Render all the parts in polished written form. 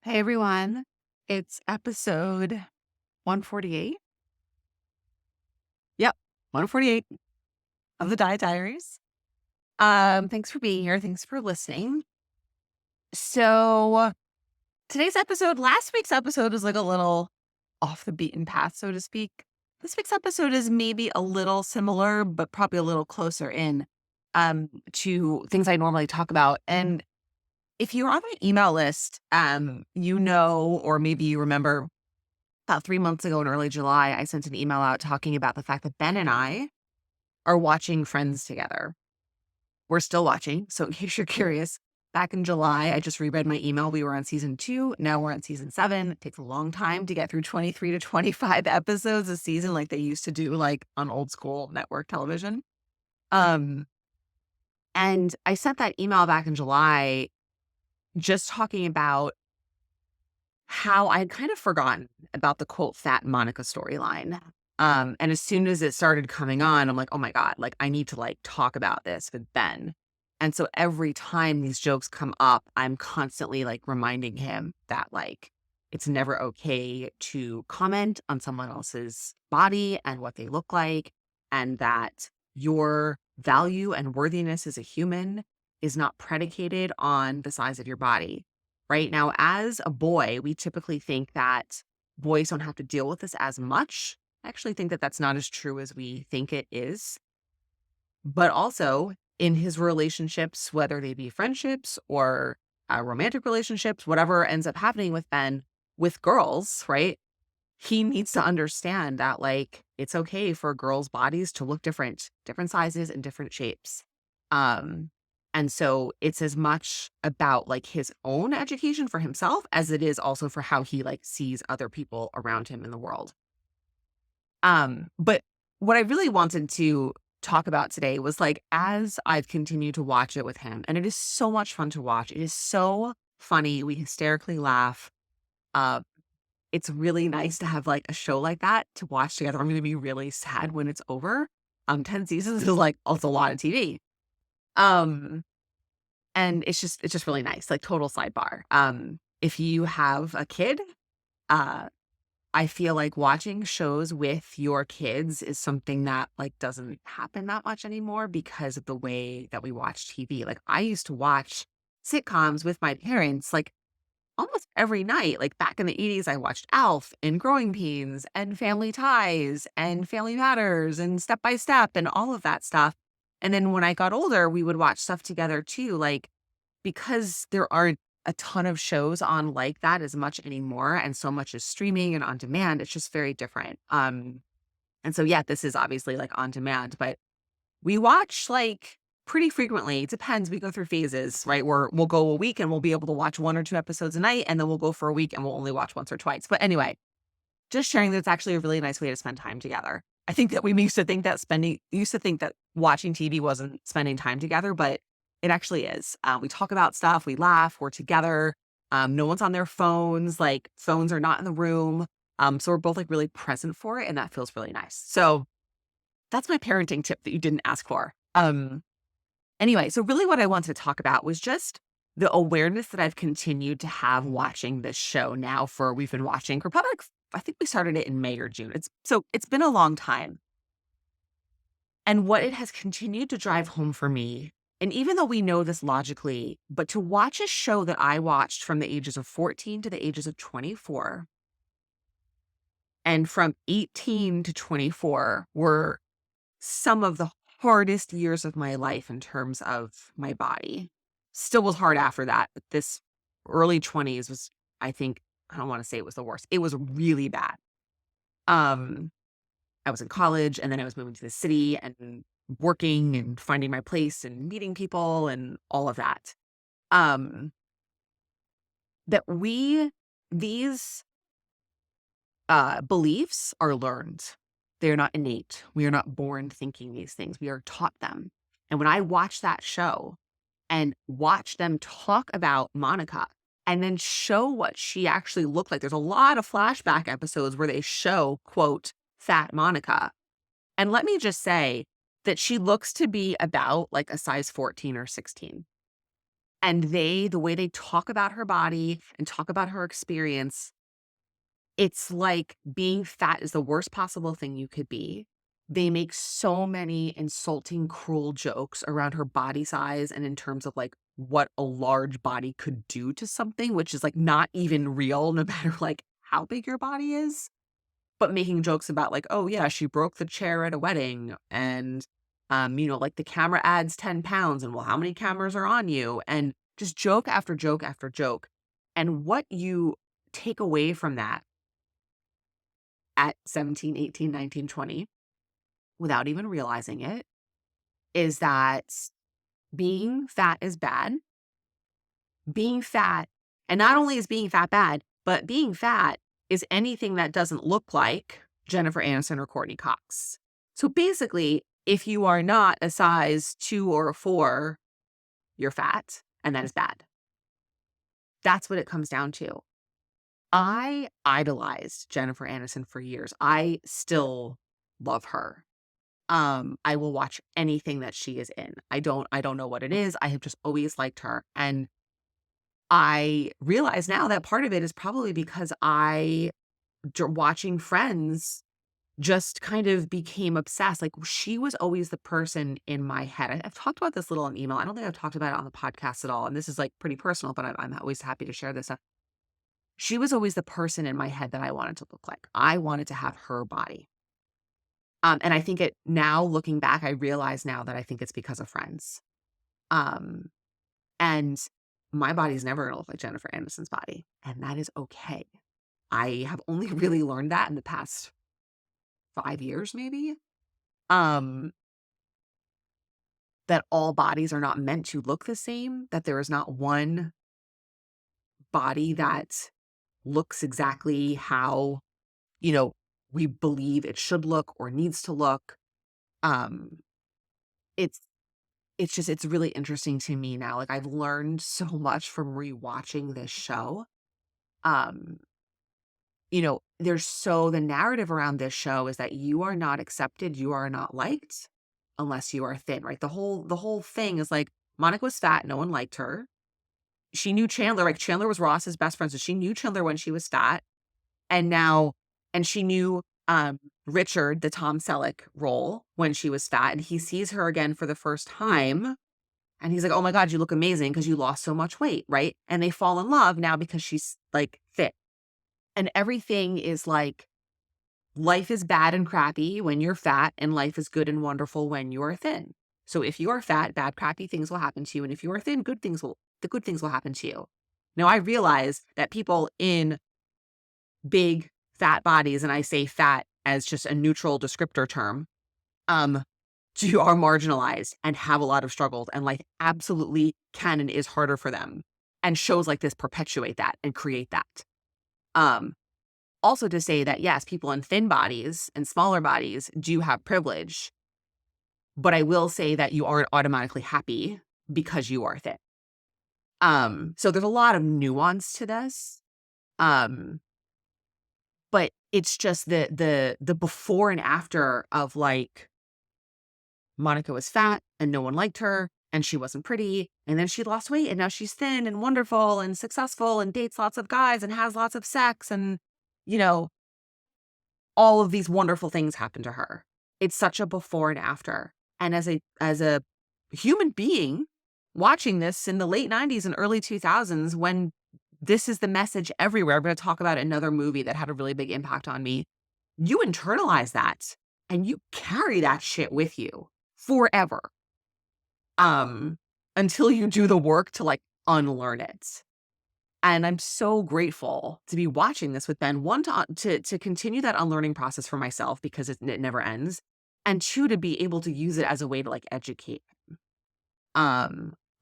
Hey everyone, it's episode 148. Yep, 148 of the Diet Diaries. Thanks for being here. Thanks for listening. So today's episode, last week's episode is like a little off the beaten path, so to speak. This week's episode is maybe a little similar, but probably a little closer in to things I normally talk about. And if you're on my email list, or maybe you remember about 3 months ago in early July, I sent an email out talking about the fact that Ben and I are watching Friends together. We're still watching, so in case you're curious, back in July, I just reread my email. We were on season 2, now we're on season 7. It takes a long time to get through 23 to 25 episodes a season like they used to do, like, on old school network television. Um, and I sent that email back in July just talking about how I had kind of forgotten about the quote "Fat Monica" storyline. And as soon as it started coming on, I'm like, "Oh my God, like I need to like talk about this with Ben." And so every time these jokes come up, I'm constantly like reminding him that like it's never okay to comment on someone else's body and what they look like, and that your value and worthiness as a human is not predicated on the size of your body. Right now, as a boy, we typically think that boys don't have to deal with this as much. I actually think that that's not as true as we think it is. But also in his relationships, whether they be friendships or romantic relationships, whatever ends up happening with Ben, with girls, right? He needs to understand that like it's okay for girls' bodies to look different, different sizes and different shapes. Um, and so it's as much about like his own education for himself as it is also for how he like sees other people around him in the world. But what I really wanted to talk about today was like as I've continued to watch it with him, and it is so much fun to watch. It is so funny. We hysterically laugh. Uh, it's really nice to have, like, a show like that to watch together. I'm gonna be really sad when it's over. 10 seasons is, like, also a lot of TV. Um, and it's just really nice, like, total sidebar. If you have a kid, uh, I feel like watching shows with your kids is something that, like, doesn't happen that much anymore because of the way that we watch TV. Like, I used to watch sitcoms with my parents, like, almost every night. Like back in the 80s, I watched Alf and Growing Pains and Family Ties and Family Matters and Step by Step and all of that stuff. And then when I got older, we would watch stuff together too. Like because there aren't a ton of shows on like that as much anymore, and so much is streaming and on demand, it's just very different. And so yeah, this is obviously like on demand, but we watch, like, pretty frequently. It depends, we go through phases, right, where we'll go a week and we'll be able to watch 1 or 2 episodes a night, and then we'll go for a week and we'll only watch once or twice. But anyway, just sharing that it's actually a really nice way to spend time together. I think that we used to think that watching TV wasn't spending time together, but it actually is. We talk about stuff, we laugh, we're together, no one's on their phones, like, phones are not in the room, so we're both, like, really present for it, and that feels really nice. So, that's my parenting tip that you didn't ask for. Anyway, so really what I wanted to talk about was just the awareness that I've continued to have watching this show now for we've been watching for probably like, I think we started it in May or June. It's been a long time. And what it has continued to drive home for me, and even though we know this logically, but to watch a show that I watched from the ages of 14 to the ages of 24, and from 18 to 24 were some of the hardest years of my life in terms of my body. Still was hard after that, but this early 20s was, I think, I don't wanna say it was the worst. It was really bad. Um, I was in college, and then I was moving to the city and working and finding my place and meeting people and all of that. Um, that we these, beliefs are learned. They're not innate. We are not born thinking these things. We are taught them. And when I watch that show and watch them talk about Monica and then show what she actually looked like, there's a lot of flashback episodes where they show, quote, fat Monica. And let me just say that she looks to be about like a size 14 or 16. And the way they talk about her body and talk about her experience, it's like being fat is the worst possible thing you could be. They make so many insulting, cruel jokes around her body size and in terms of like what a large body could do to something, which is like not even real, no matter like how big your body is. But making jokes about like, oh yeah, she broke the chair at a wedding and like the camera adds 10 pounds and well, how many cameras are on you? And just joke after joke after joke. And what you take away from that at 17, 18, 19, 20, without even realizing it, is that being fat is bad. Being fat, and not only is being fat bad, but being fat is anything that doesn't look like Jennifer Aniston or Courtney Cox. So basically, if you are not a size 2 or a 4, you're fat, and that is bad. That's what it comes down to. I idolized Jennifer Aniston for years. I still love her. I will watch anything that she is in. I don't know what it is. I have just always liked her. And I realize now that part of it is probably because watching Friends just kind of became obsessed. Like she was always the person in my head. I've talked about this little in email. I don't think I've talked about it on the podcast at all. And this is like pretty personal, but I'm always happy to share this stuff. She was always the person in my head that I wanted to look like. I wanted to have her body. And I think it now looking back, I realize now that I think it's because of Friends. Um, and my body's never gonna look like Jennifer Aniston's body, and that is okay. I have only really learned that in the past 5 years, maybe. Um, that all bodies are not meant to look the same, that there is not one body that looks exactly how, you know, we believe it should look or needs to look. Um, it's it's really interesting to me now. Like I've learned so much from rewatching this show. Um, the narrative around this show is that you are not accepted, you are not liked unless you are thin, right? The whole thing is like Monica was fat, no one liked her. She knew Chandler, like Chandler was Ross's best friend, so she knew Chandler when she was fat. And now and she knew Richard, the Tom Selleck role, when she was fat, and he sees her again for the first time. And he's like, "Oh my God, you look amazing because you lost so much weight," right? And they fall in love now because she's like fit. And everything is like, life is bad and crappy when you're fat, and life is good and wonderful when you're thin. So if you are fat, bad, crappy things will happen to you. And if you are thin, the good things will happen to you. Now I realize that people in big fat bodies, and I say fat as just a neutral descriptor term, um, you are marginalized and have a lot of struggles, and life absolutely can and is harder for them. And shows like this perpetuate that and create that. Um, Also to say that, yes, people in thin bodies and smaller bodies do have privilege, but I will say that you aren't automatically happy because you are thin. So there's a lot of nuance to this. Um, but it's just the before and after of like Monica was fat and no one liked her and she wasn't pretty, and then she lost weight and now she's thin and wonderful and successful and dates lots of guys and has lots of sex, and you know all of these wonderful things happen to her. It's such a before and after. And as a human being watching this in the late 90s and early 2000s, when this is the message everywhere, I'm going to talk about another movie that had a really big impact on me. You internalize that and you carry that shit with you forever. Until you do the work to like unlearn it. And I'm so grateful to be watching this with Ben. One, to continue that unlearning process for myself because it never ends. And two, to be able to use it as a way to like educate.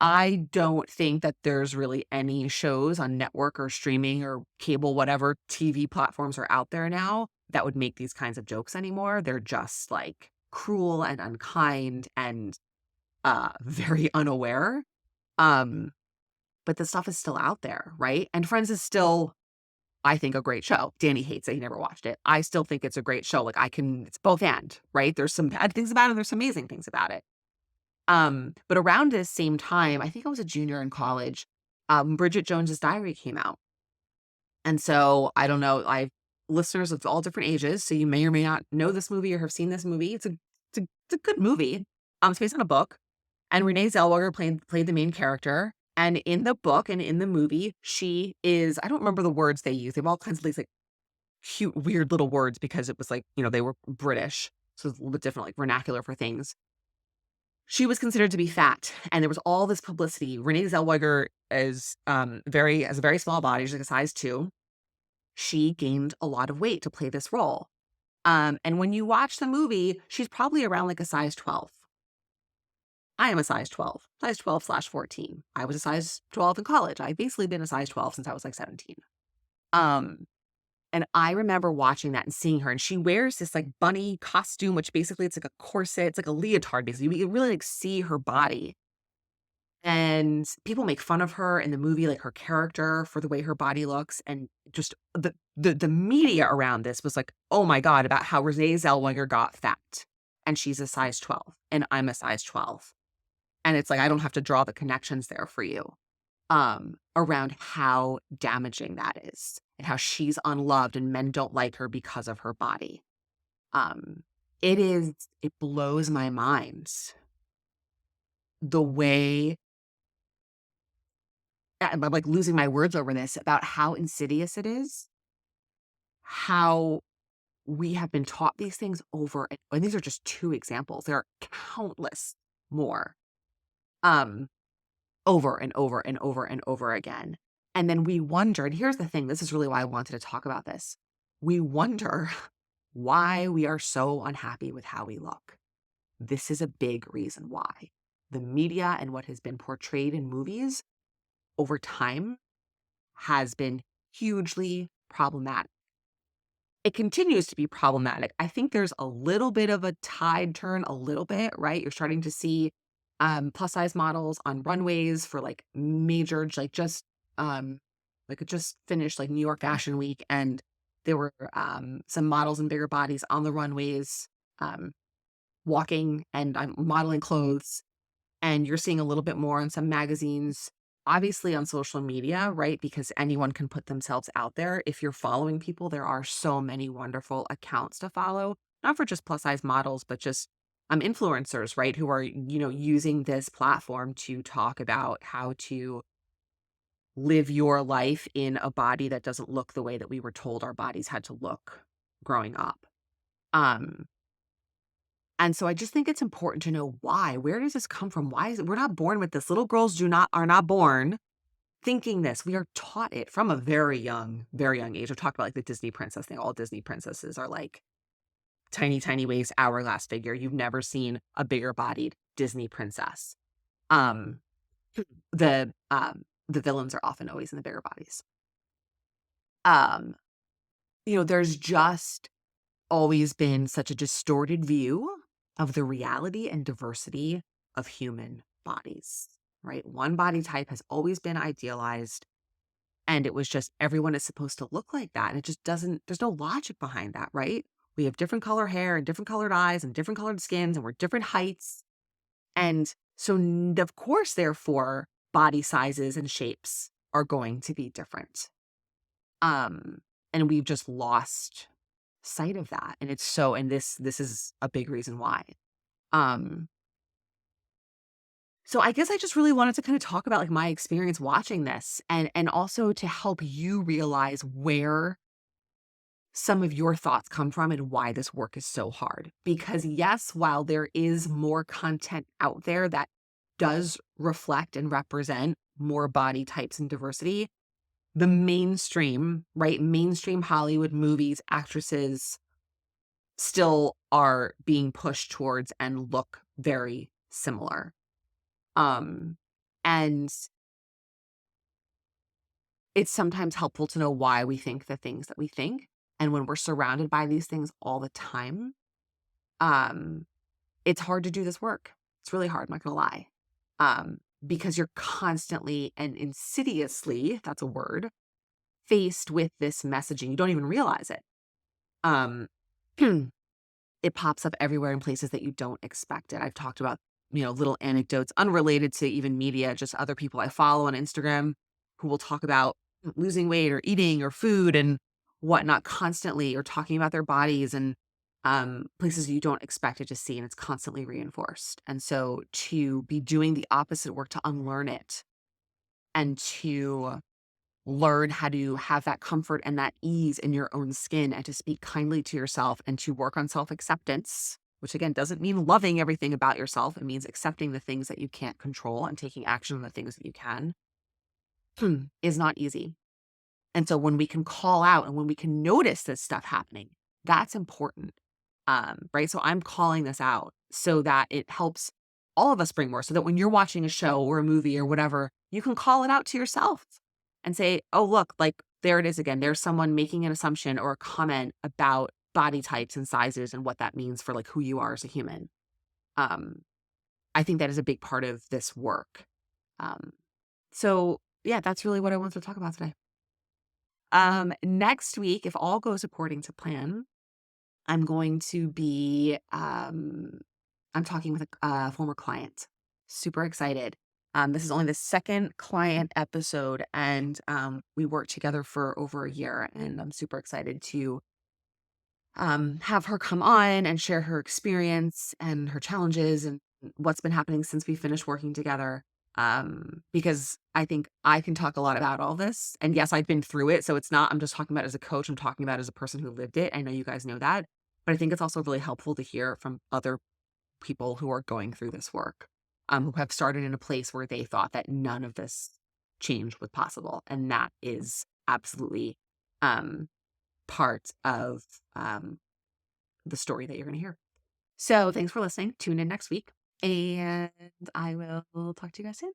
I don't think that there's really any shows on network or streaming or cable, whatever TV platforms are out there now that would make these kinds of jokes anymore. They're just like cruel and unkind and very unaware. But the stuff is still out there, right? And Friends is still, I think, a great show. Danny hates it. He never watched it. I still think it's a great show. Like it's both and, right? There's some bad things about it. There's some amazing things about it. But around this same time, I think I was a junior in college, Bridget Jones's Diary came out. And so, I don't know, I listeners of all different ages, so you may or may not know this movie or have seen this movie. It's a good movie. It's based on a book, and Renee Zellweger played the main character. And in the book and in the movie, she is I don't remember the words they use. They have all kinds of these, like, cute, weird little words because it was like, they were British, so it's a little bit different, like, vernacular for things. She was considered to be fat, and there was all this publicity. Renee Zellweger is, very has a very small body. She's like a size 2. She gained a lot of weight to play this role. And when you watch the movie, she's probably around like a size 12. I am a size 12/14. I was a size 12 in college. I've basically been a size 12 since I was like 17. Um, and I remember watching that and seeing her, and she wears this like bunny costume, which basically it's like a corset, it's like a leotard, basically. You can really like see her body. And people make fun of her in the movie, like her character for the way her body looks, and just the media around this was like, "Oh my god," about how Renee Zellweger got fat, and she's a size 12, and I'm a size 12. And it's like, I don't have to draw the connections there for you, around how damaging that is, and how she's unloved and men don't like her because of her body. Um, it blows my mind the way I'm like losing my words over this about how insidious it is, how we have been taught these things over and these are just 2 examples. There are countless more, um, over and over and over and over again. And then we wonder, and here's the thing, this is really why I wanted to talk about this. We wonder why we are so unhappy with how we look. This is a big reason why. The media and what has been portrayed in movies over time has been hugely problematic. It continues to be problematic. I think there's a little bit of a tide turn, a little bit, right? You're starting to see plus size models on runways for like major, like it just finished like New York Fashion Week, and there were some models in bigger bodies on the runways, um, walking and modeling clothes, and you're seeing a little bit more in some magazines, obviously on social media, right? Because anyone can put themselves out there. If you're following people, there are so many wonderful accounts to follow, not for just plus size models, but just influencers, right? Who are, using this platform to talk about how to live your life in a body that doesn't look the way that we were told our bodies had to look growing up. Um, and so I just think it's important to know why. Where does this come from? Why is it we're not born with this? Little girls are not born thinking this. We are taught it from a very young age. I've talked about like the Disney princess thing. All Disney princesses are like tiny, tiny waist, hourglass figure. You've never seen a bigger bodied Disney princess. Um, the villains are often always in the bigger bodies. Um, there's just always been such a distorted view of the reality and diversity of human bodies, right? One body type has always been idealized, and it was just everyone is supposed to look like that. And it just doesn't, there's no logic behind that, right? We have different color hair and different colored eyes and different colored skins, and we're different heights. And so, of course, therefore, body sizes and shapes are going to be different. Um, and we've just lost sight of that. And this is a big reason why. Um, so I guess I just really wanted to kind of talk about like my experience watching this and also to help you realize where some of your thoughts come from and why this work is so hard. Because yes, while there is more content out there that does reflect and represent more body types and diversity, the mainstream, right? Mainstream Hollywood movies, actresses still are being pushed towards and look very similar. Um, and it's sometimes helpful to know why we think the things that we think. And when we're surrounded by these things all the time, um, it's hard to do this work. It's really hard, I'm not gonna lie. Because you're constantly and insidiously, that's a word, faced with this messaging. You don't even realize it. Um, it pops up everywhere in places that you don't expect it. I've talked about little anecdotes unrelated to even media, just other people I follow on Instagram who will talk about losing weight or eating or food and whatnot constantly, or talking about their bodies and places you don't expect it to see. And it's constantly reinforced. And so to be doing the opposite work to unlearn it and to learn how to have that comfort and that ease in your own skin and to speak kindly to yourself and to work on self acceptance, which again doesn't mean loving everything about yourself. It means accepting the things that you can't control and taking action on the things that you can, is not easy. And so when we can call out and when we can notice this stuff happening, that's important. Right. So I'm calling this out so that it helps all of us bring more, so that when you're watching a show or a movie or whatever, you can call it out to yourself and say, oh, look, like there it is again. There's someone making an assumption or a comment about body types and sizes and what that means for like who you are as a human. Um, I think that is a big part of this work. Um, so yeah, that's really what I wanted to talk about today. Next week, if all goes according to plan, I'm going to be, I'm talking with a former client. Super excited. This is only the second client episode, and we worked together for over a year, and I'm super excited to have her come on and share her experience and her challenges and what's been happening since we finished working together. Because I think I can talk a lot about all this. And yes, I've been through it. So it's not, I'm just talking about it as a coach, I'm talking about it as a person who lived it. I know you guys know that. But I think it's also really helpful to hear from other people who are going through this work, who have started in a place where they thought that none of this change was possible. And that is absolutely um, part of the story that you're going to hear. So thanks for listening. Tune in next week, and I will talk to you guys soon.